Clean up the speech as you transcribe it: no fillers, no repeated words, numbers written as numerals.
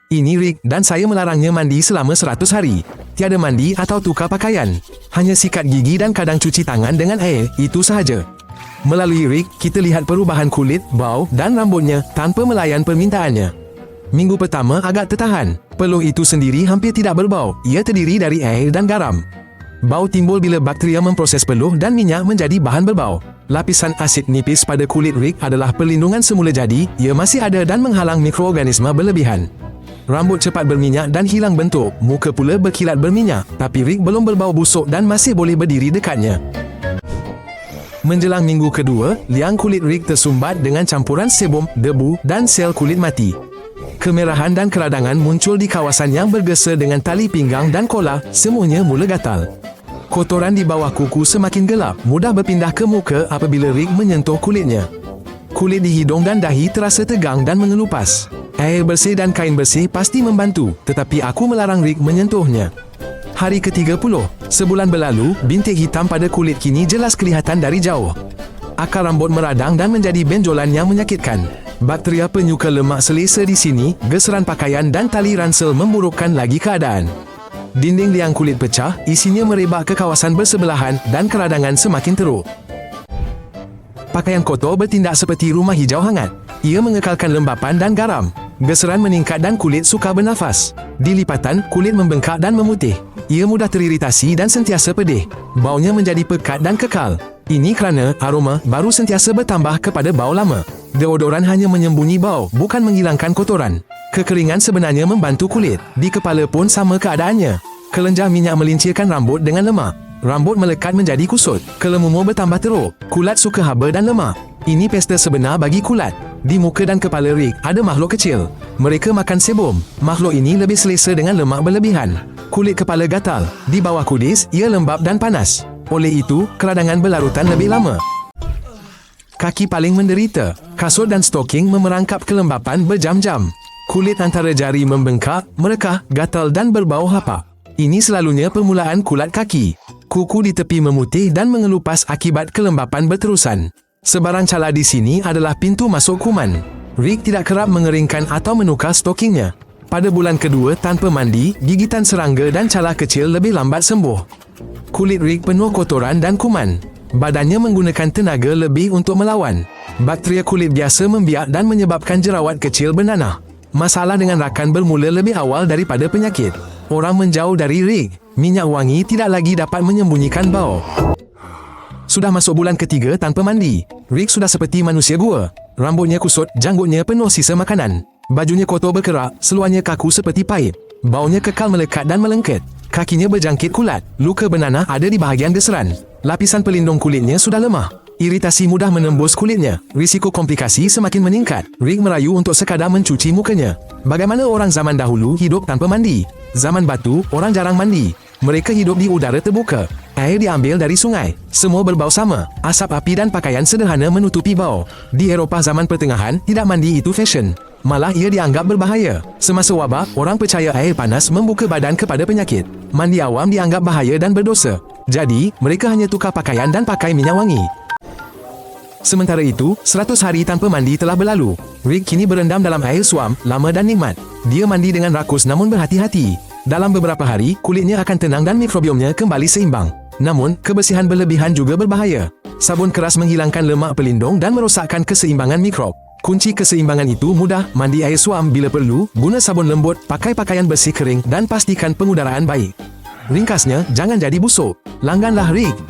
Ini Rick dan saya melarangnya mandi selama 100 hari. Tiada mandi atau tukar pakaian. Hanya sikat gigi dan kadang cuci tangan dengan air, itu sahaja. Melalui Rick, kita lihat perubahan kulit, bau dan rambutnya tanpa melayan permintaannya. Minggu pertama agak tertahan. Peluh itu sendiri hampir tidak berbau. Ia terdiri dari air dan garam. Bau timbul bila bakteria memproses peluh dan minyak menjadi bahan berbau. Lapisan asid nipis pada kulit Rick adalah perlindungan semula jadi, ia masih ada dan menghalang mikroorganisma berlebihan. Rambut cepat berminyak dan hilang bentuk, muka pula berkilat berminyak, tapi Rick belum berbau busuk dan masih boleh berdiri dekatnya. Menjelang minggu kedua, liang kulit Rick tersumbat dengan campuran sebum, debu dan sel kulit mati. Kemerahan dan keradangan muncul di kawasan yang bergesa dengan tali pinggang dan kola, semuanya mula gatal. Kotoran di bawah kuku semakin gelap, mudah berpindah ke muka apabila Rick menyentuh kulitnya. Kulit di hidung dan dahi terasa tegang dan mengelupas. Air bersih dan kain bersih pasti membantu, tetapi aku melarang Rick menyentuhnya. Hari ke-30, sebulan berlalu, bintik hitam pada kulit kini jelas kelihatan dari jauh. Akar rambut meradang dan menjadi benjolan yang menyakitkan. Bakteria penyuka lemak selesa di sini, geseran pakaian dan tali ransel memburukkan lagi keadaan. Dinding liang kulit pecah, isinya merebak ke kawasan bersebelahan dan keradangan semakin teruk. Pakaian kotor bertindak seperti rumah hijau hangat. Ia mengekalkan lembapan dan garam. Geseran meningkat dan kulit sukar bernafas. Di lipatan, kulit membengkak dan memutih. Ia mudah teriritasi dan sentiasa pedih. Baunya menjadi pekat dan kekal. Ini kerana aroma baru sentiasa bertambah kepada bau lama. Deodoran hanya menyembunyi bau, bukan menghilangkan kotoran. Kekeringan sebenarnya membantu kulit. Di kepala pun sama keadaannya. Kelenjar minyak melincirkan rambut dengan lemak. Rambut melekat menjadi kusut. Kelemumur bertambah teruk. Kulat suka haba dan lemak. Ini pesta sebenar bagi kulat. Di muka dan kepala Rick ada makhluk kecil. Mereka makan sebum. Makhluk ini lebih selesa dengan lemak berlebihan. Kulit kepala gatal. Di bawah kudis, ia lembap dan panas. Oleh itu, keradangan berlarutan lebih lama. Kaki paling menderita. Kasut dan stoking memerangkap kelembapan berjam-jam. Kulit antara jari membengkak, merekah, gatal dan berbau hapak. Ini selalunya permulaan kulat kaki. Kuku di tepi memutih dan mengelupas akibat kelembapan berterusan. Sebarang cala di sini adalah pintu masuk kuman. Rick tidak kerap mengeringkan atau menukar stokingnya. Pada bulan kedua tanpa mandi, gigitan serangga dan cala kecil lebih lambat sembuh. Kulit Rick penuh kotoran dan kuman. Badannya menggunakan tenaga lebih untuk melawan. Bakteria kulit biasa membiak dan menyebabkan jerawat kecil bernanah. Masalah dengan rakan bermula lebih awal daripada penyakit. Orang menjauh dari Rick. Minyak wangi tidak lagi dapat menyembunyikan bau. Sudah masuk bulan ketiga tanpa mandi. Rick sudah seperti manusia gua. Rambutnya kusut, janggutnya penuh sisa makanan. Bajunya kotor berkerak, seluarnya kaku seperti paip. Baunya kekal melekat dan melengket. Kakinya berjangkit kulat. Luka bernanah ada di bahagian geseran. Lapisan pelindung kulitnya sudah lemah. Iritasi mudah menembus kulitnya. Risiko komplikasi semakin meningkat. Rick merayu untuk sekadar mencuci mukanya. Bagaimana orang zaman dahulu hidup tanpa mandi? Zaman batu, orang jarang mandi. Mereka hidup di udara terbuka. Air diambil dari sungai. Semua berbau sama. Asap api dan pakaian sederhana menutupi bau. Di Eropah zaman pertengahan, tidak mandi itu fashion. Malah ia dianggap berbahaya. Semasa wabak, orang percaya air panas membuka badan kepada penyakit. Mandi awam dianggap bahaya dan berdosa. Jadi, mereka hanya tukar pakaian dan pakai minyak wangi. Sementara itu, 100 hari tanpa mandi telah berlalu. Rick kini berendam dalam air suam, lama dan nikmat. Dia mandi dengan rakus namun berhati-hati. Dalam beberapa hari, kulitnya akan tenang dan mikrobiomnya kembali seimbang. Namun, kebersihan berlebihan juga berbahaya. Sabun keras menghilangkan lemak pelindung dan merosakkan keseimbangan mikrob. Kunci keseimbangan itu mudah: mandi air suam bila perlu, guna sabun lembut, pakai pakaian bersih kering dan pastikan pengudaraan baik. Ringkasnya, jangan jadi busuk. Langganlah Rick.